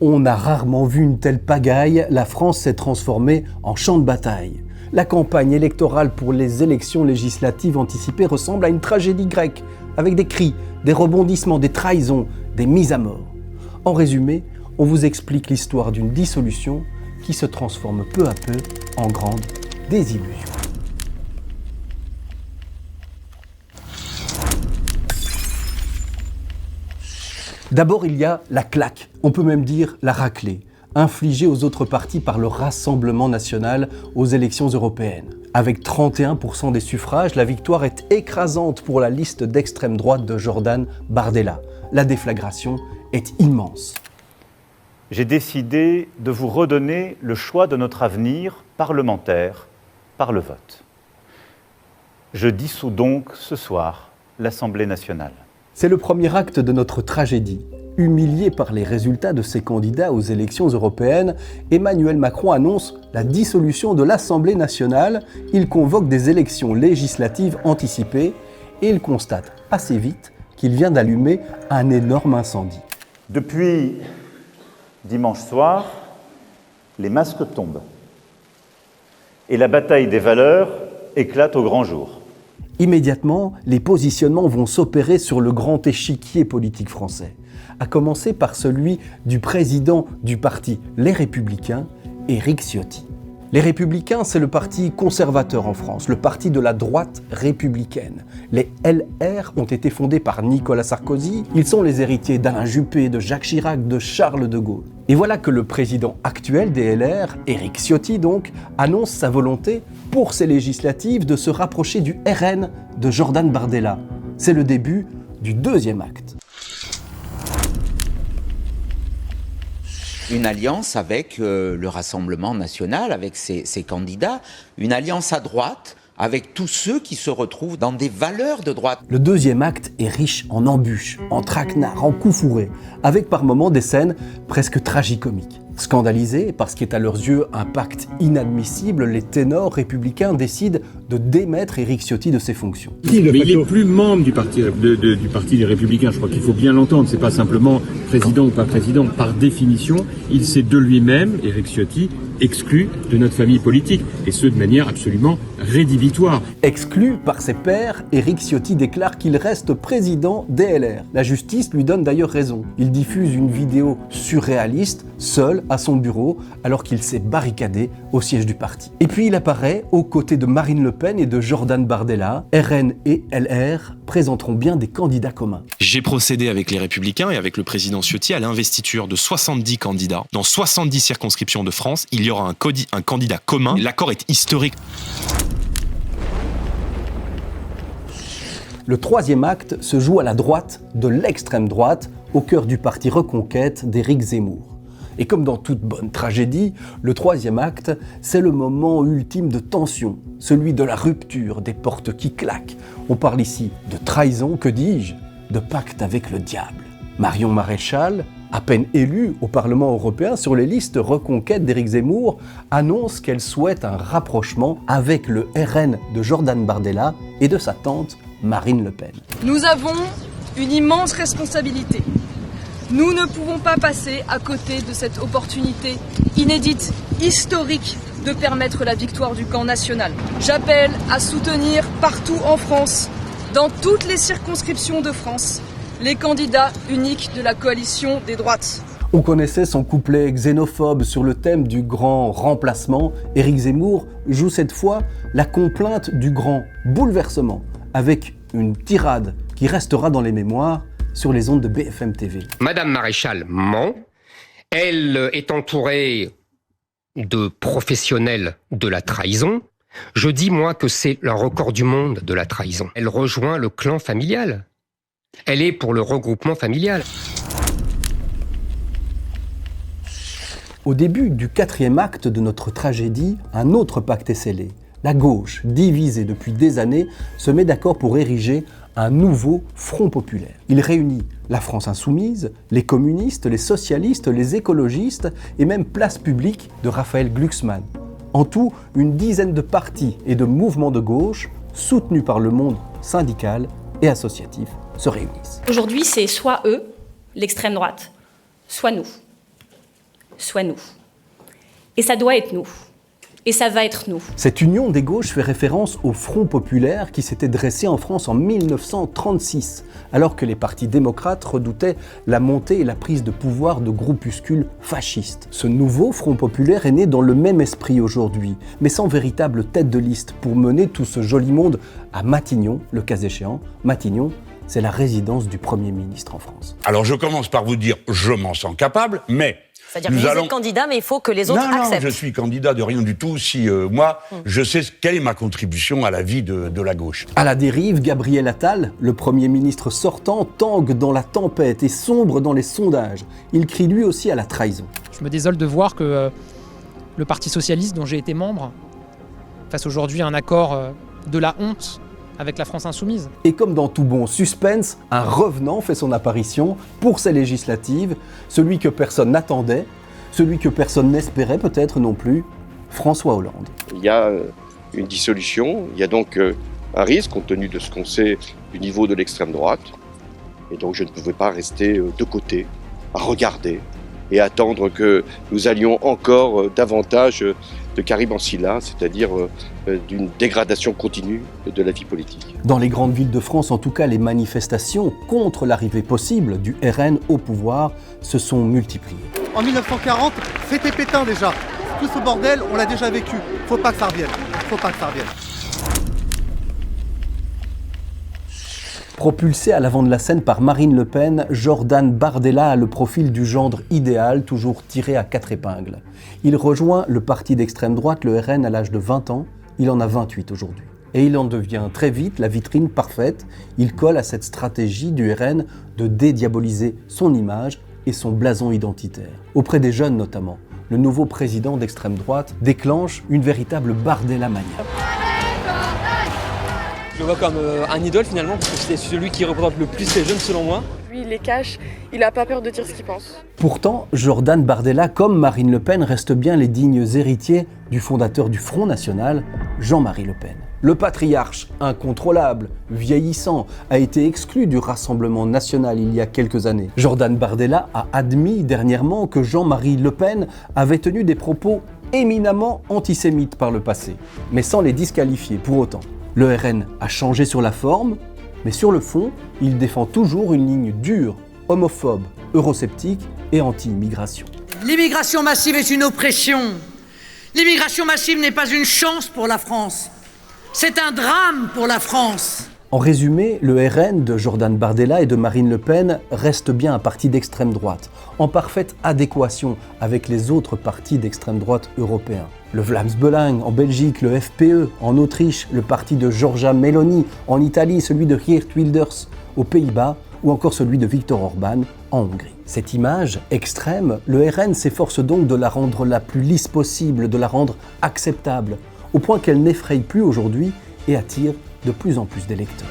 On a rarement vu une telle pagaille, la France s'est transformée en champ de bataille. La campagne électorale pour les élections législatives anticipées ressemble à une tragédie grecque, avec des cris, des rebondissements, des trahisons, des mises à mort. En résumé, on vous explique l'histoire d'une dissolution qui se transforme peu à peu en grande désillusion. D'abord, il y a la claque, on peut même dire la raclée, infligée aux autres partis par le Rassemblement national aux élections européennes. Avec 31% des suffrages, la victoire est écrasante pour la liste d'extrême droite de Jordan Bardella. La déflagration est immense. J'ai décidé de vous redonner le choix de notre avenir parlementaire par le vote. Je dissous donc ce soir l'Assemblée nationale. C'est le premier acte de notre tragédie. Humilié par les résultats de ses candidats aux élections européennes, Emmanuel Macron annonce la dissolution de l'Assemblée nationale. Il convoque des élections législatives anticipées et il constate assez vite qu'il vient d'allumer un énorme incendie. Depuis dimanche soir, les masques tombent et la bataille des valeurs éclate au grand jour. Immédiatement, les positionnements vont s'opérer sur le grand échiquier politique français, à commencer par celui du président du parti Les Républicains, Éric Ciotti. Les Républicains, c'est le parti conservateur en France, le parti de la droite républicaine. Les LR ont été fondés par Nicolas Sarkozy. Ils sont les héritiers d'Alain Juppé, de Jacques Chirac, de Charles de Gaulle. Et voilà que le président actuel des LR, Éric Ciotti donc, annonce sa volonté pour ces législatives de se rapprocher du RN de Jordan Bardella. C'est le début du deuxième acte. Une alliance avec le Rassemblement national, avec ses candidats, une alliance à droite avec tous ceux qui se retrouvent dans des valeurs de droite. Le deuxième acte est riche en embûches, en traquenards, en coups fourrés, avec par moments des scènes presque tragicomiques. Scandalisés parce qu'est à leurs yeux un pacte inadmissible, les ténors républicains décident de démettre Éric Ciotti de ses fonctions. Mais il est plus membre du parti des Républicains, je crois qu'il faut bien l'entendre, c'est pas simplement président ou pas président. Par définition, il s'est de lui-même, Éric Ciotti, exclu de notre famille politique, et ce de manière absolument rédhibitoire. Exclu par ses pairs, Éric Ciotti déclare qu'il reste président des LR. La justice lui donne d'ailleurs raison. Il diffuse une vidéo surréaliste, seul à son bureau, alors qu'il s'est barricadé au siège du parti. Et puis il apparaît aux côtés de Marine Le Pen et de Jordan Bardella. RN et LR présenteront bien des candidats communs. J'ai procédé avec les Républicains et avec le président Ciotti à l'investiture de 70 candidats. Dans 70 circonscriptions de France, il y aura un candidat commun. L'accord est historique. Le troisième acte se joue à la droite de l'extrême droite, au cœur du parti Reconquête d'Éric Zemmour. Et comme dans toute bonne tragédie, le troisième acte, c'est le moment ultime de tension, celui de la rupture, des portes qui claquent. On parle ici de trahison, que dis-je, de pacte avec le diable. Marion Maréchal, à peine élue au Parlement européen sur les listes Reconquête d'Éric Zemmour, annonce qu'elle souhaite un rapprochement avec le RN de Jordan Bardella et de sa tante Marine Le Pen. Nous avons une immense responsabilité. Nous ne pouvons pas passer à côté de cette opportunité inédite, historique, de permettre la victoire du camp national. J'appelle à soutenir partout en France, dans toutes les circonscriptions de France, les candidats uniques de la coalition des droites. On connaissait son couplet xénophobe sur le thème du grand remplacement. Éric Zemmour joue cette fois la complainte du grand bouleversement, avec une tirade qui restera dans les mémoires sur les ondes de BFM TV. Madame Maréchal ment. Elle est entourée de professionnels de la trahison. Je dis, moi, que c'est le record du monde de la trahison. Elle rejoint le clan familial. Elle est pour le regroupement familial. Au début du quatrième acte de notre tragédie, un autre pacte est scellé. La gauche, divisée depuis des années, se met d'accord pour ériger un nouveau front populaire. Il réunit la France insoumise, les communistes, les socialistes, les écologistes et même Place publique de Raphaël Glucksmann. En tout, une dizaine de partis et de mouvements de gauche, soutenus par le monde syndical et associatif, se réunissent. Aujourd'hui, c'est soit eux, l'extrême droite, soit nous, soit nous. Et ça doit être nous. Et ça va être nous. Cette union des gauches fait référence au Front populaire qui s'était dressé en France en 1936, alors que les partis démocrates redoutaient la montée et la prise de pouvoir de groupuscules fascistes. Ce nouveau Front populaire est né dans le même esprit aujourd'hui, mais sans véritable tête de liste pour mener tout ce joli monde à Matignon, le cas échéant. Matignon, c'est la résidence du Premier ministre en France. Alors je commence par vous dire, je m'en sens capable, mais... C'est-à-dire que vous êtes candidat, mais il faut que les autres acceptent. Non, je suis candidat de rien du tout si je sais quelle est ma contribution à la vie de la gauche. À la dérive, Gabriel Attal, le Premier ministre sortant, tangue dans la tempête et sombre dans les sondages. Il crie lui aussi à la trahison. Je me désole de voir que le Parti socialiste, dont j'ai été membre, fasse aujourd'hui un accord de la honte avec la France insoumise. Et comme dans tout bon suspense, un revenant fait son apparition pour ces législatives, celui que personne n'attendait, celui que personne n'espérait peut-être non plus, François Hollande. Il y a une dissolution, il y a donc un risque compte tenu de ce qu'on sait du niveau de l'extrême droite, et donc je ne pouvais pas rester de côté, à regarder et attendre que nous allions encore davantage de Karim Ancilla, c'est-à-dire d'une dégradation continue de la vie politique. Dans les grandes villes de France, en tout cas, les manifestations contre l'arrivée possible du RN au pouvoir se sont multipliées. En 1940, c'était Pétain déjà. Tout ce bordel, on l'a déjà vécu. Faut pas que ça revienne. Faut pas que ça revienne. Propulsé à l'avant de la scène par Marine Le Pen, Jordan Bardella a le profil du gendre idéal, toujours tiré à 4 épingles. Il rejoint le parti d'extrême droite, le RN, à l'âge de 20 ans. Il en a 28 aujourd'hui. Et il en devient très vite la vitrine parfaite. Il colle à cette stratégie du RN de dédiaboliser son image et son blason identitaire. Auprès des jeunes notamment, le nouveau président d'extrême droite déclenche une véritable Bardella-mania. Je le vois comme un idole finalement, parce que c'est celui qui représente le plus les jeunes selon moi. Lui, il les cache, il n'a pas peur de dire ce qu'il pense. Pourtant, Jordan Bardella, comme Marine Le Pen, reste bien les dignes héritiers du fondateur du Front National, Jean-Marie Le Pen. Le patriarche, incontrôlable, vieillissant, a été exclu du Rassemblement national il y a quelques années. Jordan Bardella a admis dernièrement que Jean-Marie Le Pen avait tenu des propos éminemment antisémites par le passé, mais sans les disqualifier pour autant. Le RN a changé sur la forme, mais sur le fond, il défend toujours une ligne dure, homophobe, eurosceptique et anti-immigration. L'immigration massive est une oppression. L'immigration massive n'est pas une chance pour la France. C'est un drame pour la France. En résumé, le RN de Jordan Bardella et de Marine Le Pen reste bien un parti d'extrême droite, en parfaite adéquation avec les autres partis d'extrême droite européens. Le Vlaams Belang en Belgique, le FPE en Autriche, le parti de Giorgia Meloni en Italie, celui de Geert Wilders aux Pays-Bas ou encore celui de Viktor Orban en Hongrie. Cette image extrême, le RN s'efforce donc de la rendre la plus lisse possible, de la rendre acceptable, au point qu'elle n'effraie plus aujourd'hui et attire de plus en plus d'électeurs.